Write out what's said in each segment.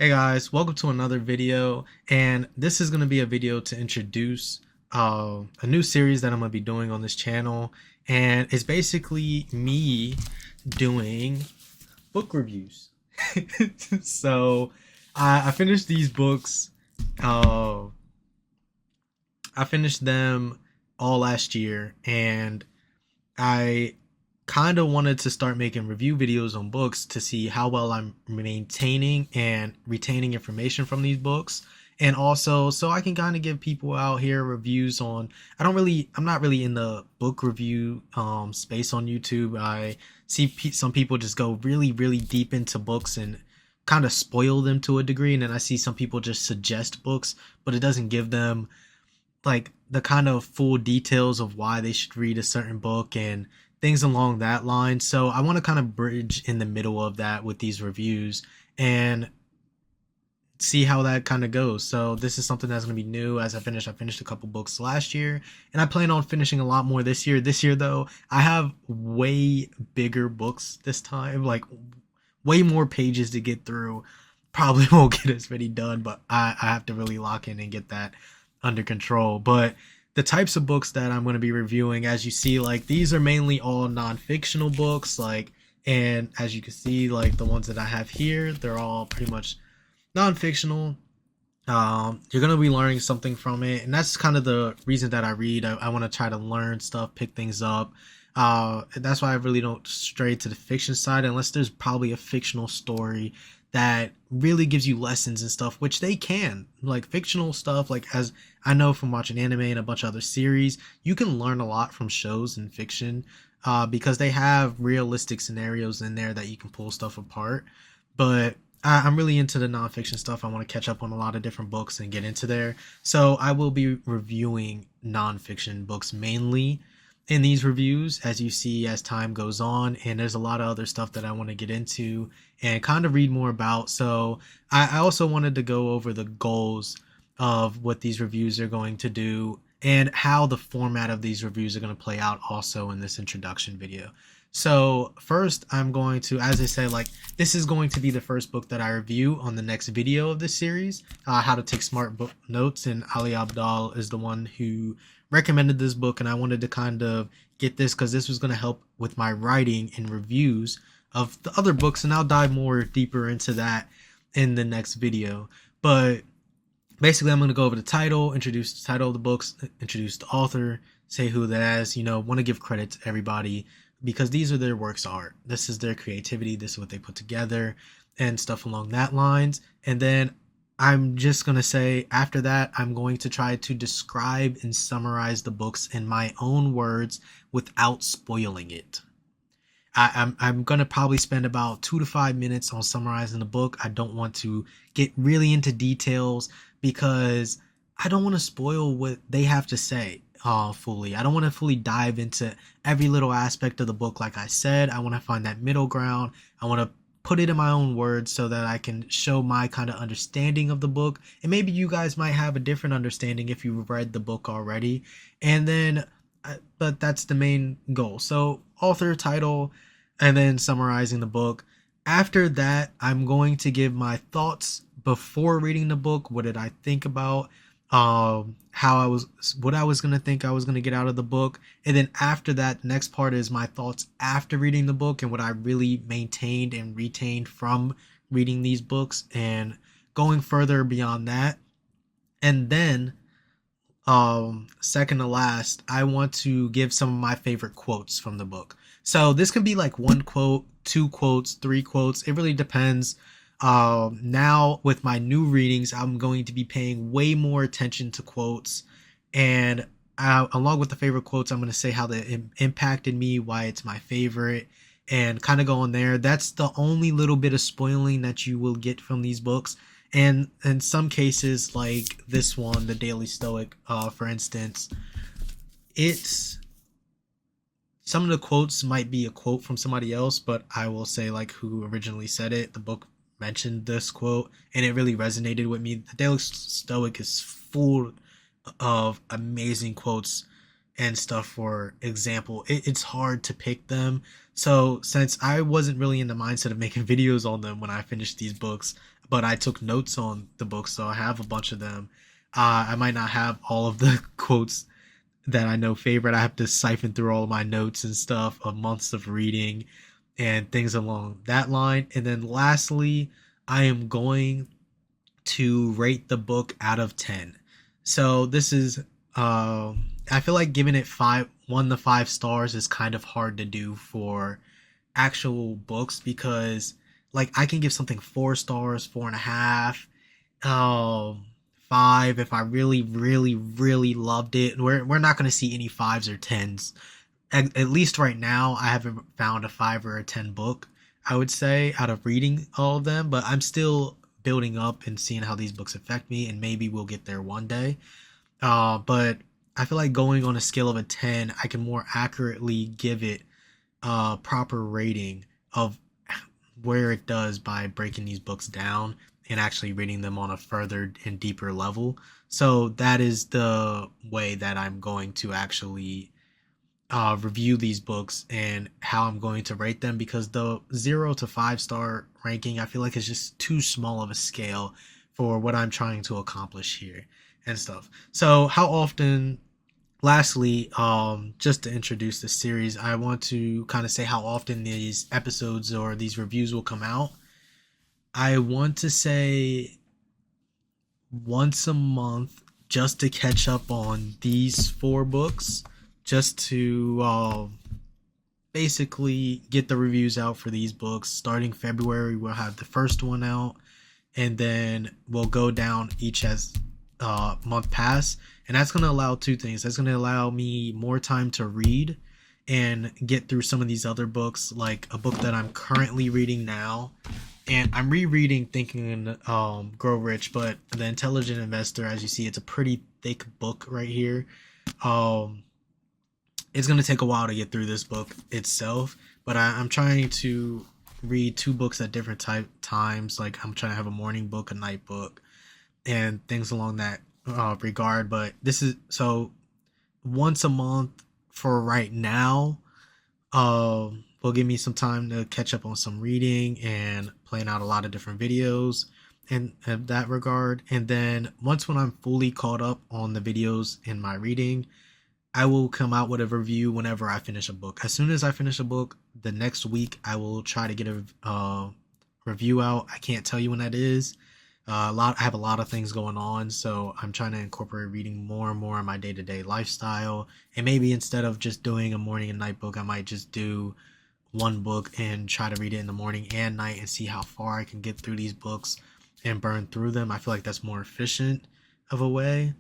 Hey guys, welcome to another video, and this is going to be a video to introduce a new series that I'm going to be doing on this channel, and it's basically me doing book reviews. So I finished these books. Uh, I finished them all last year, and I kind of wanted to start making review videos on books to see how well I'm maintaining and retaining information from these books. And also, so I can kind of give people out here reviews on. I'm not really in the book review space on YouTube. I see some people just go really, really deep into books and kind of spoil them to a degree. And then I see some people just suggest books, but it doesn't give them like the kind of full details of why they should read a certain book and things along that line. So I want to kind of bridge in the middle of that with these reviews and see how that kind of goes. So this is something that's going to be new as I finished a couple books last year, and I plan on finishing a lot more this year. This year though, I have way bigger books this time, like way more pages to get through. Probably won't get as many done, but I have to really lock in and get that under control. But the types of books that I'm going to be reviewing, as you see, like these are mainly all non-fictional books, like, and as you can see, like the ones that I have here, they're all pretty much non-fictional. You're gonna be learning something from it, and that's kind of the reason that I read. I want to try to learn stuff, pick things up. That's why I really don't stray to the fiction side unless there's probably a fictional story that really gives you lessons and stuff, which they can. Like fictional stuff, like as I know from watching anime and a bunch of other series, you can learn a lot from shows and fiction because they have realistic scenarios in there that you can pull stuff apart. But I'm really into the nonfiction stuff. I want to catch up on a lot of different books and get into there. So I will be reviewing nonfiction books mainly in these reviews, as you see as time goes on. And there's a lot of other stuff that I want to get into and kind of read more about. So I also wanted to go over the goals of what these reviews are going to do and how the format of these reviews are going to play out also in this introduction video. So first I'm going to, as I say, like this is going to be the first book that I review on the next video of this series, How to Take Smart Book Notes, and Ali Abdaal is the one who recommended this book, and I wanted to kind of get this because this was going to help with my writing and reviews of the other books, and I'll dive more deeper into that in the next video. But basically I'm going to go over the title, introduce the title of the books, introduce the author, say who that is, want to give credit to everybody because these are their works of art. This is their creativity. This is what they put together and stuff along that lines. And then I'm just going to say after that, I'm going to try to describe and summarize the books in my own words without spoiling it. I'm going to probably spend about 2 to 5 minutes on summarizing the book. I don't want to get really into details because I don't want to spoil what they have to say fully. I don't want to fully dive into every little aspect of the book. Like I said, I want to find that middle ground. I want to put it in my own words so that I can show my kind of understanding of the book. And maybe you guys might have a different understanding if you've read the book already. And then, but that's the main goal. So author, title, and then summarizing the book. After that, I'm going to give my thoughts before reading the book. What did I think about what I was going to think I was going to get out of the book. And then after that, next part is my thoughts after reading the book and what I really maintained and retained from reading these books and going further beyond that. And then second to last, I want to give some of my favorite quotes from the book. So this can be like one quote, two quotes, three quotes. It really depends. Now with my new readings, I'm going to be paying way more attention to quotes, and along with the favorite quotes, I'm going to say how they impacted me, why it's my favorite, and kind of go on there. That's the only little bit of spoiling that you will get from these books. And in some cases, like this one, The Daily Stoic, for instance, it's some of the quotes might be a quote from somebody else, but I will say like who originally said it. The book mentioned this quote and it really resonated with me. The Daily Stoic is full of amazing quotes and stuff. For example, it's hard to pick them. So since I wasn't really in the mindset of making videos on them when I finished these books, but I took notes on the books, so I have a bunch of them. I might not have all of the quotes that I know favorite. I have to siphon through all of my notes and stuff of months of reading and things along that line. And then lastly, I am going to rate the book out of 10. So this is I feel like giving it 1 to 5 stars is kind of hard to do for actual books, because like I can give something 4 stars, 4.5, um 5 if I really really really loved it. We're not going to see any 5s or 10s. At least right now I haven't found a 5 or a 10 book, I would say, out of reading all of them, but I'm still building up and seeing how these books affect me, and maybe we'll get there one day. But I feel like going on a scale of a 10, I can more accurately give it a proper rating of where it does by breaking these books down and actually reading them on a further and deeper level. So that is the way that I'm going to actually review these books and how I'm going to rate them, because the 0 to 5 star ranking, I feel like, is just too small of a scale for what I'm trying to accomplish here and stuff. So, how often, lastly, just to introduce this series, I want to kind of say how often these episodes or these reviews will come out. I want to say once a month, just to catch up on these 4 books, just to basically get the reviews out for these books. Starting February, we'll have the first one out, and then we'll go down each as month pass. And that's going to allow 2 things. That's going to allow me more time to read and get through some of these other books, like a book that I'm currently reading now. And I'm rereading Think and Grow Rich, but The Intelligent Investor, as you see, it's a pretty thick book right here. It's going to take a while to get through this book itself, but I'm trying to read 2 books at different times. Like, I'm trying to have a morning book, a night book, and things along that regard. But this is so once a month for right now. Will give me some time to catch up on some reading and playing out a lot of different videos in that regard. And then once when I'm fully caught up on the videos and my reading, I will come out with a review whenever I finish a book. As soon as I finish a book, the next week I will try to get a review out. I can't tell you when that is. I have a lot of things going on, so I'm trying to incorporate reading more and more in my day-to-day lifestyle. And maybe instead of just doing a morning and night book, I might just do 1 book and try to read it in the morning and night and see how far I can get through these books and burn through them. I feel like that's more efficient of a way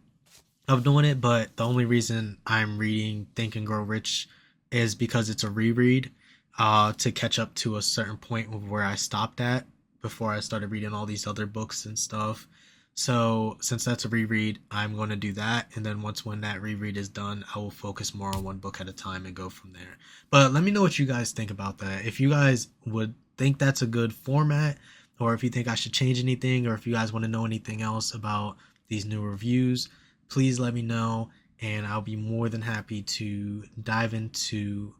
of doing it. But the only reason I'm reading Think and Grow Rich is because it's a reread to catch up to a certain point of where I stopped at before I started reading all these other books and stuff. So since that's a reread, I'm going to do that. And then when that reread is done, I will focus more on 1 book at a time and go from there. But let me know what you guys think about that. If you guys would think that's a good format, or if you think I should change anything, or if you guys want to know anything else about these new reviews, please let me know. And I'll be more than happy to dive into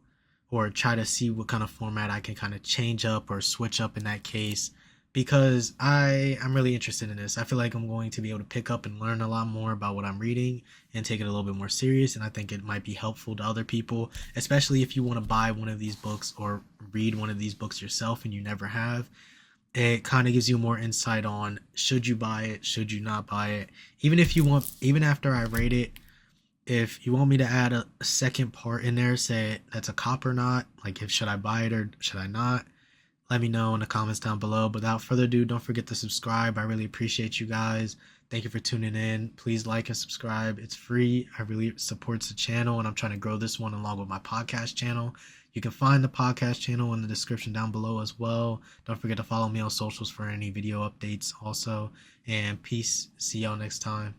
or try to see what kind of format I can kind of change up or switch up in that case, because I'm really interested in this. I feel like I'm going to be able to pick up and learn a lot more about what I'm reading and take it a little bit more serious. And I think it might be helpful to other people, especially if you want to buy one of these books or read one of these books yourself and you never have. It kind of gives you more insight on, should you buy it, should you not buy it. Even after I rate it, if you want me to add a second part in there, say that's a cop or not, like if should I buy it or should I not, let me know in the comments down below. But without further ado, don't forget to subscribe. I really appreciate you guys. Thank you for tuning in. Please like and subscribe. It's free. I really supports the channel, and I'm trying to grow this one along with my podcast channel. You can find the podcast channel in the description down below as well. Don't forget to follow me on socials for any video updates also. And peace. See y'all next time.